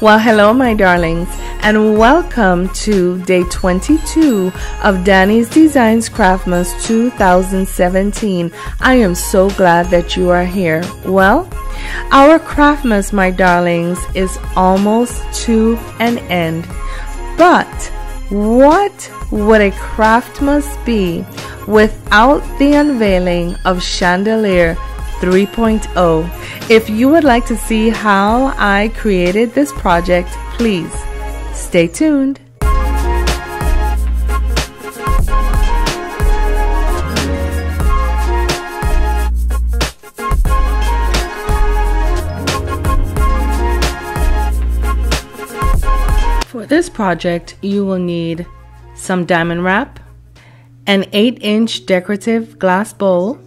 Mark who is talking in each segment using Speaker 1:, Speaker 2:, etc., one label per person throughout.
Speaker 1: Well, hello my darlings, and welcome to day 22 of Danie's Designs Craftmas 2017. I am so glad that you are here. Well, our Craftmas, my darlings, is almost to an end. But what would a Craftmas be without the unveiling of Chandelier 3.0. If you would like to see how I created this project, please stay tuned. For this project, you will need some diamond wrap, an 8-inch decorative glass bowl.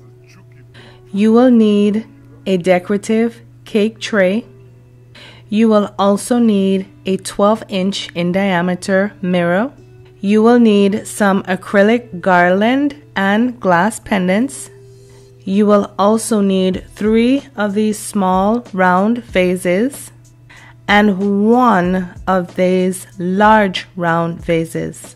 Speaker 1: You will need a decorative cake tray. You will also need a 12-inch in diameter mirror. You will need some acrylic garland and glass pendants. You will also need 3 of these small round vases and 1 of these large round vases.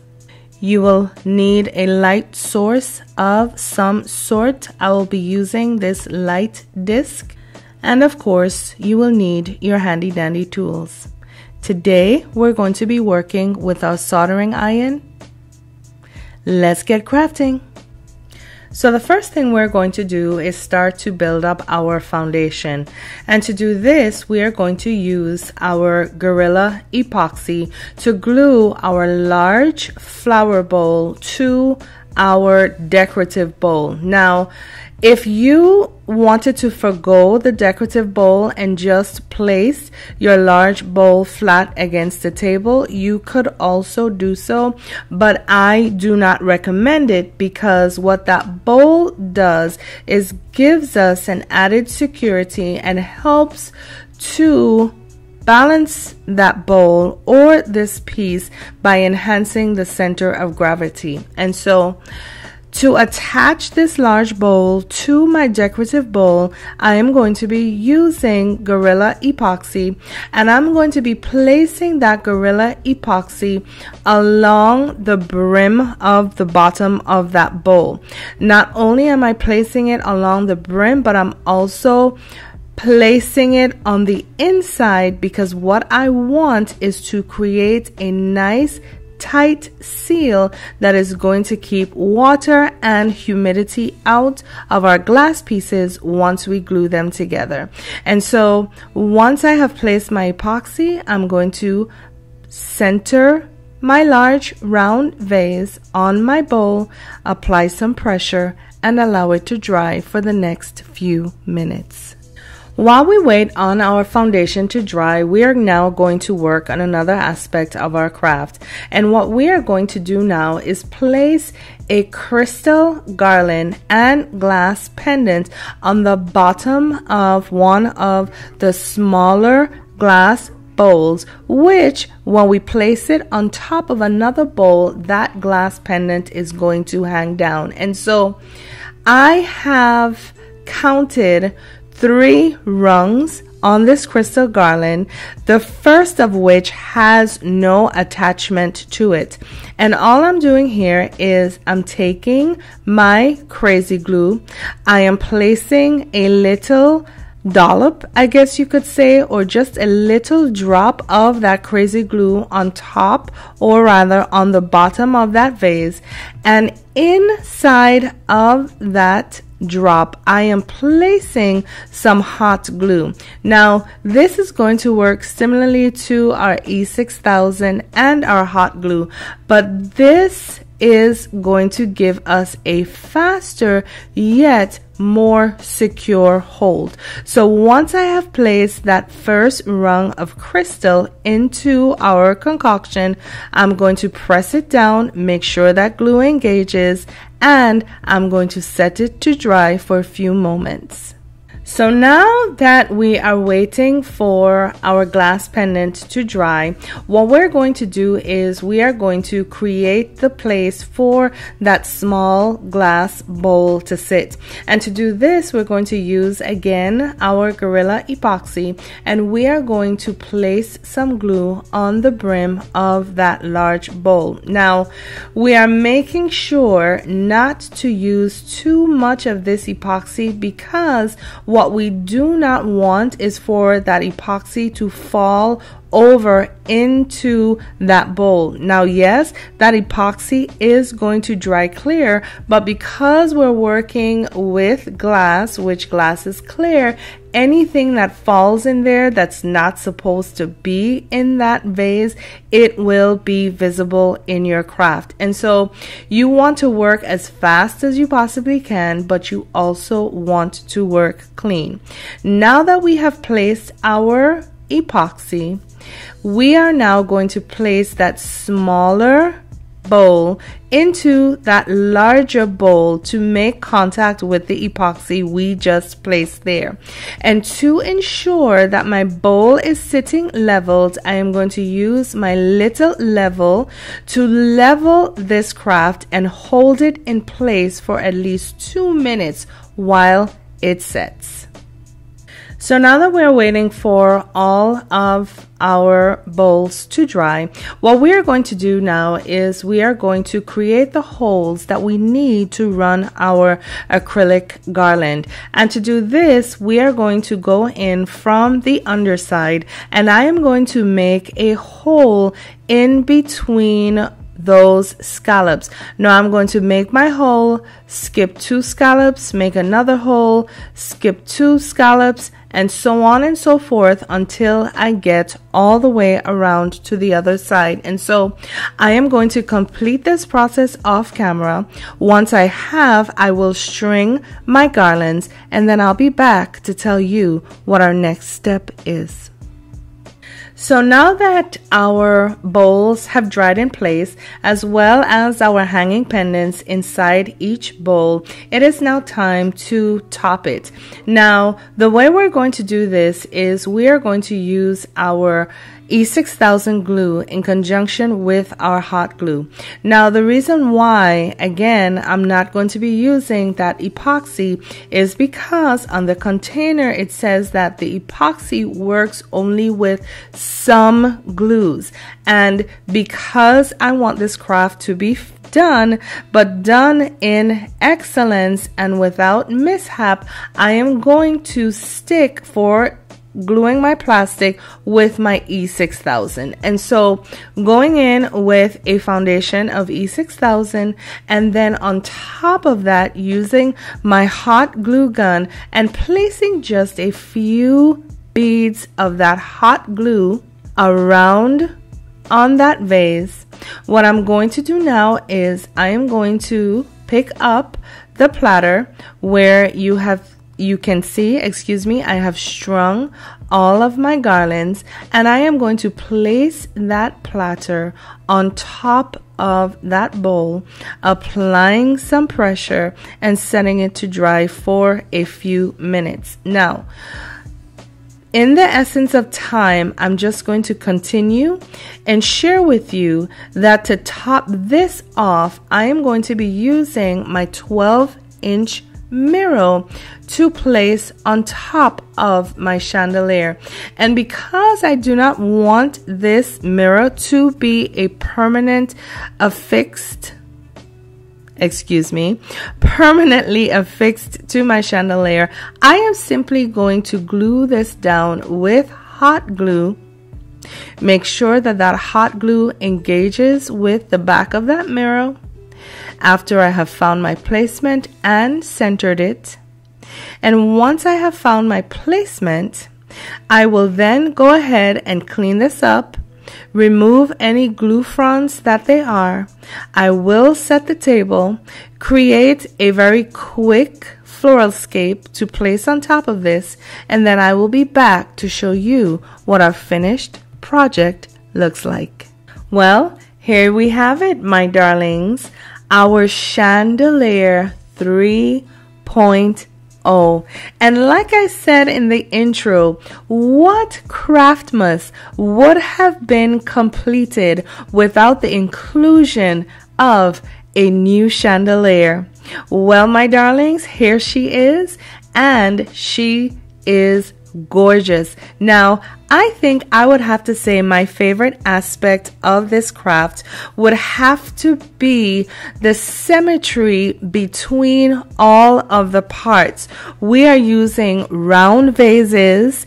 Speaker 1: You will need a light source of some sort. I will be using this light disc. And of course, you will need your handy dandy tools. Today, we're going to be working with our soldering iron. Let's get crafting. So the first thing we're going to do is start to build up our foundation. And to do this, we are going to use our Gorilla Epoxy to glue our large flower bowl to our decorative bowl. Now, if you wanted to forgo the decorative bowl and just place your large bowl flat against the table, you could also do so, but I do not recommend it because what that bowl does is gives us an added security and helps to balance that bowl or this piece by enhancing the center of gravity. And so to attach this large bowl to my decorative bowl, I am going to be using Gorilla Epoxy, and I'm going to be placing that Gorilla Epoxy along the brim of the bottom of that bowl. Not only am I placing it along the brim, but I'm also placing it on the inside because what I want is to create a nice tight seal that is going to keep water and humidity out of our glass pieces once we glue them together. And so once I have placed my epoxy, I'm going to center my large round vase on my bowl, apply some pressure, and allow it to dry for the next few minutes. While we wait on our foundation to dry, we are now going to work on another aspect of our craft. And what we are going to do now is place a crystal garland and glass pendant on the bottom of one of the smaller glass bowls, which when we place it on top of another bowl, that glass pendant is going to hang down. And so I have counted 3 rungs on this crystal garland, the first of which has no attachment to it. And all I'm doing here is I'm taking my crazy glue, I am placing a little dollop, I guess you could say, or just a little drop of that crazy glue on top, or rather on the bottom of that vase, and inside of that drop I am placing some hot glue. Now this is going to work similarly to our E6000 and our hot glue, but this is going to give us a faster yet more secure hold. So once I have placed that first rung of crystal into our concoction, I'm going to press it down, make sure that glue engages, and I'm going to set it to dry for a few moments. So now that we are waiting for our glass pendant to dry, what we're going to do is we are going to create the place for that small glass bowl to sit. And to do this, we're going to use again our Gorilla Epoxy, and we are going to place some glue on the brim of that large bowl. Now, we are making sure not to use too much of this epoxy, because what we do not want is for that epoxy to fall over into that bowl. Now, yes, that epoxy is going to dry clear, but because we're working with glass, which glass is clear, anything that falls in there that's not supposed to be in that vase, it will be visible in your craft. And so you want to work as fast as you possibly can, but you also want to work clean. Now that we have placed our epoxy, we are now going to place that smaller bowl into that larger bowl to make contact with the epoxy we just placed there. And to ensure that my bowl is sitting leveled, I am going to use my little level to level this craft and hold it in place for at least 2 minutes while it sets. So now that we're waiting for all of our bowls to dry, what we are going to do now is we are going to create the holes that we need to run our acrylic garland. And to do this, we are going to go in from the underside, and I am going to make a hole in between those scallops. Now I'm going to make my hole, skip 2 scallops, make another hole, skip 2 scallops, and so on and so forth until I get all the way around to the other side. And so I am going to complete this process off camera. Once I have, I will string my garlands, and then I'll be back to tell you what our next step is. So now that our bowls have dried in place, as well as our hanging pendants inside each bowl, it is now time to top it. Now, the way we're going to do this is we are going to use our E6000 glue in conjunction with our hot glue. Now, the reason why, again, I'm not going to be using that epoxy is because on the container it says that the epoxy works only with some glues. And because I want this craft to be done, but done in excellence and without mishap, I am going to stick for gluing my plastic with my E6000. And so going in with a foundation of E6000, and then on top of that using my hot glue gun and placing just a few beads of that hot glue around on that vase. What I'm going to do now is I am going to pick up the platter where you can see, I have strung all of my garlands, and I am going to place that platter on top of that bowl, applying some pressure and setting it to dry for a few minutes. Now, in the essence of time, I'm just going to continue and share with you that to top this off, I am going to be using my 12-inch mirror to place on top of my chandelier. And because I do not want this mirror to be a permanently affixed to my chandelier, I am simply going to glue this down with hot glue. Make sure that that hot glue engages with the back of that mirror. After I have found my placement and centered it, and once I have found my placement, I will then go ahead and clean this up, remove any glue fronds that they are. I will set the table, create a very quick floral scape to place on top of this, and then I will be back to show you what our finished project looks like. Well, here we have it, my darlings. Our chandelier 3-point Oh, and like I said in the intro, what Craftmas would have been completed without the inclusion of a new chandelier? Well, my darlings, here she is, and she is gorgeous. Now, I think I would have to say my favorite aspect of this craft would have to be the symmetry between all of the parts. We are using round vases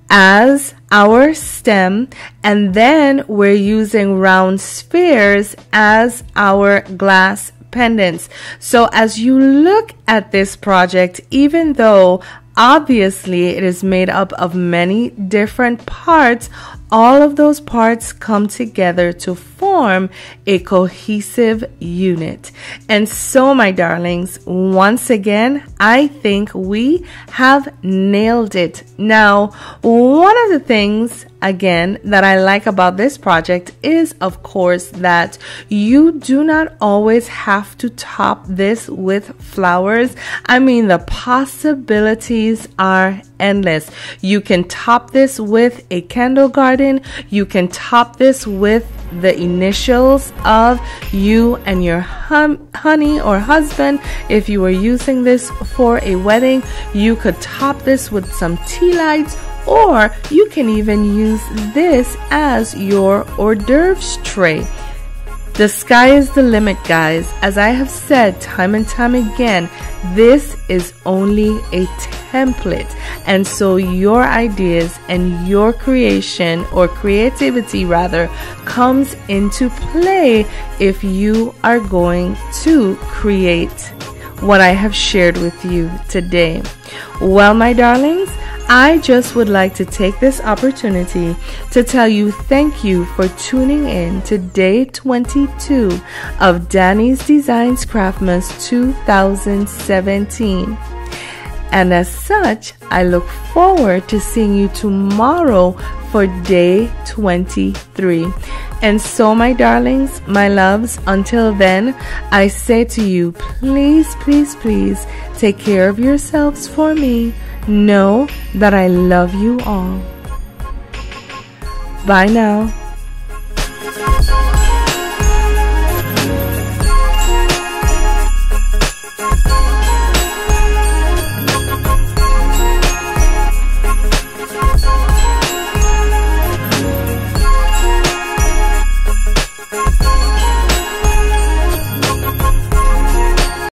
Speaker 1: as our stem, and then we're using round spheres as our glass pendants. So as you look at this project, even though obviously it is made up of many different parts, all of those parts come together to form a cohesive unit. And so, my darlings, once again, I think we have nailed it. Now, one of the things, again, that I like about this project is, of course, that you do not always have to top this with flowers. I mean, the possibilities are endless. You can top this with a candle garden. You can top this with the initials of you and your honey or husband. If you were using this for a wedding, you could top this with some tea lights, or you can even use this as your hors d'oeuvres tray. The sky is the limit, guys. As I have said time and time again, this is only a template, and so your ideas and your creation, or creativity rather, comes into play if you are going to create what I have shared with you today. Well, my darlings, I just would like to take this opportunity to tell you thank you for tuning in to day 22 of Danie's Designs Craftmas 2017. And as such, I look forward to seeing you tomorrow for day 23. And so, my darlings, my loves, until then, I say to you, please, please, please take care of yourselves for me. Know that I love you all. Bye now.